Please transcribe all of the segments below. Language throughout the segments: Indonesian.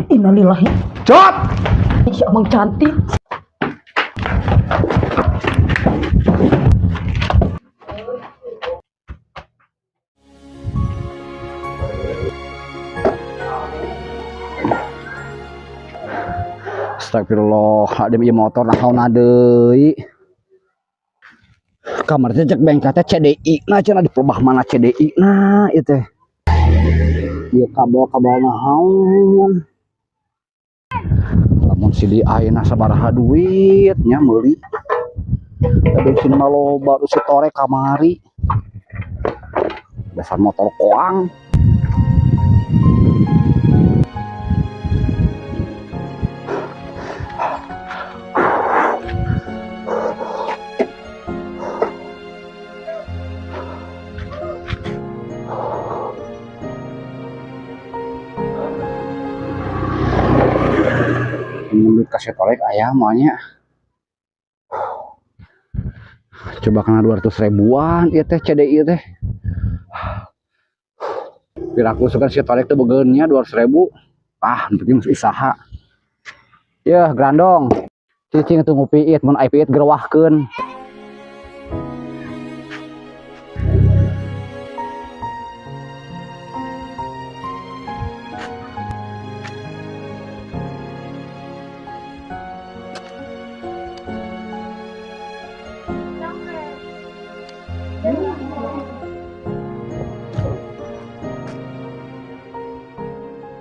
Innalillahi. Cot! Si Amang cantik. Astagfirullah, ada ieu motor naon deui. Kamar teh cek bengkel teh CDI, nah cenah di pelebah mana CDI, nah ieu teh. Ieu kabel-kabel naon. Lamun CDI na sabaraha duitnya meuli. Bensin mah loba si tore kamari. Dasar motor koang. Nyambut kasih torek ayam maunya. Coba kena 200 ribuan ieu teh CDI teh. Piraku suka si torek teh begeunnya 200 ribu. Ah, penting usaha. Yeuh, grandong. Cicing teu ngupiit mun ai piit gerewahkeun.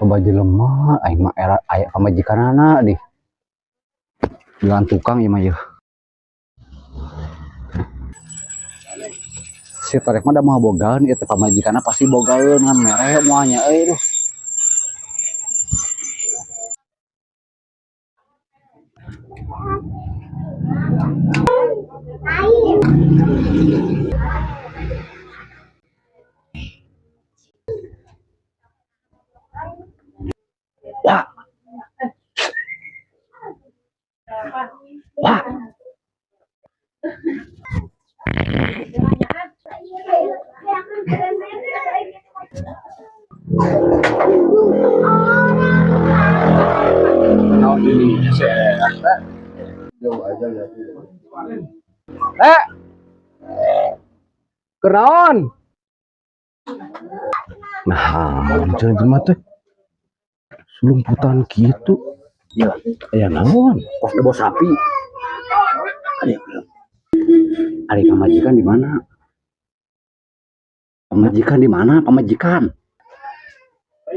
Baju lemah, aing mah era aya pamajikanana di bilang tukang ieu mah yeuh. Si torek mah da mah bogaeun ieu teh pamajikanna pasti bogaeun ngan mere moalnya euy duh. Wah. Wah. Nah, ini jauh aja ya. Kenaon? Nah, jelema teh selumputan gitu. Ya, aya naon? Kos debo sapi. Ari pamajikan di mana? Pamajikan di mana? Pamajikan.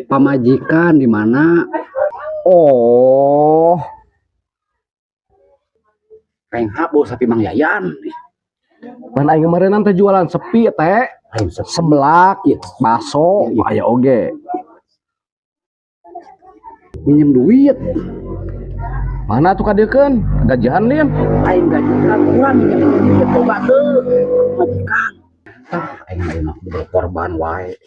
Pamajikan di mana? Oh. Rengha bawa sapi Mang Yayan. Pan aing kemarin teh jualan sepi teh. Seblak, baso, aya oge. Minjem duit. Mana tuh kadeukeun? Gajian nih. Aing gajian kurang minjem duit coba teu. Majikan. Aing mah enak berkorban wae.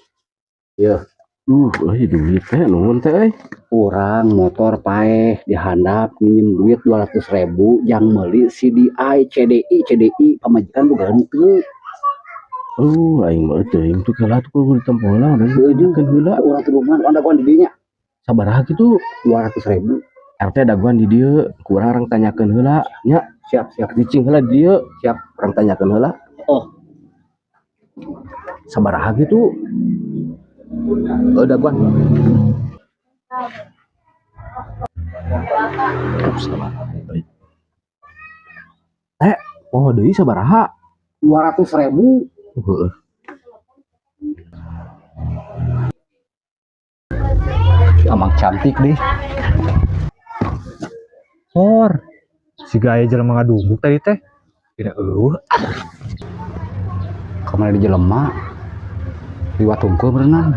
Yeuh. Duit teh nuhun teh. Urang motor paeh dihandap minjem duit 200.000 yang meuli CDI, CDI pamajikan bogaan teu. Aing mah teuing tuh kala tuh ditempola dan kan heula urang teu rumah anda gua di dinya. Sabaraha kitu 200.000. RT daguan di dieu, kurang orang tanyakeun heula nya. Siap. Cicing heula di dieu, siap orang tanyakeun heula. Oh. Sabaraha kitu? Daguan. Deui sabaraha? 200.000. Amang cantik deh. Si gaya jelema ngadumbuk tadi teh. Tidak Kamari di jelema. Liwat tungkul berenang.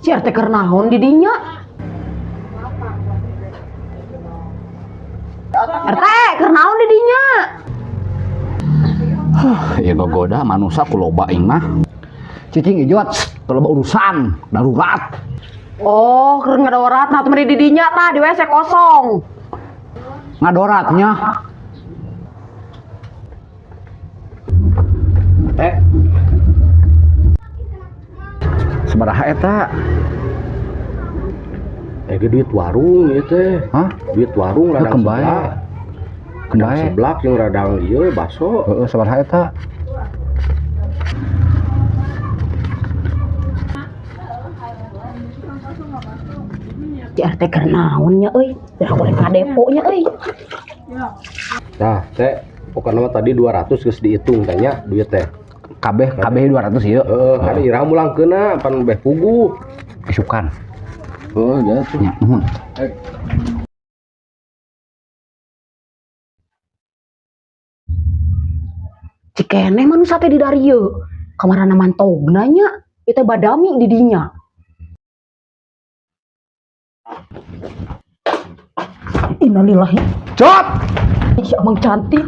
Si RT keur naon di dinya? RT keur naon di dinya? Ya gogoda manusia kuloba aing mah. Cicing ijot, kuloba urusan darurat. Oh, keur ngadorat nah teu di dinya tah di WC kosong. Ngadoratnya. sabaraha eta? Duit warung ieu teh. Hah? Duit warung Heuh, radang kembae. seblak. Kembae. Seblak jeung radang ieu baso. Heeh, sabaraha eta? Si RT keur naonnya euy? Dah boleh ka deponya euy. Nah, teh pokoknya mah tadi 200 geus dihitung tanya duit teh. Kabeh 200 ieu. Kan ira mulangkeuna pan beh puguh. Isukan. Oh, ya tuh. Nya, nuhun. Cikene manusia teh di dari ieu. Kamarana mantogna nya, ieu teh badami di dinya. Innalillahi. Cot! Si Amang cantik.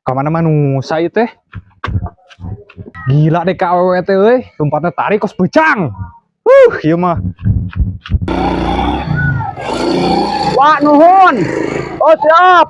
Kamana manusia ieu teh? Gila deh ka awewe teh euy, tempatna tarik kos becang. Ieu mah. Wah, nuhun. Oh, siap.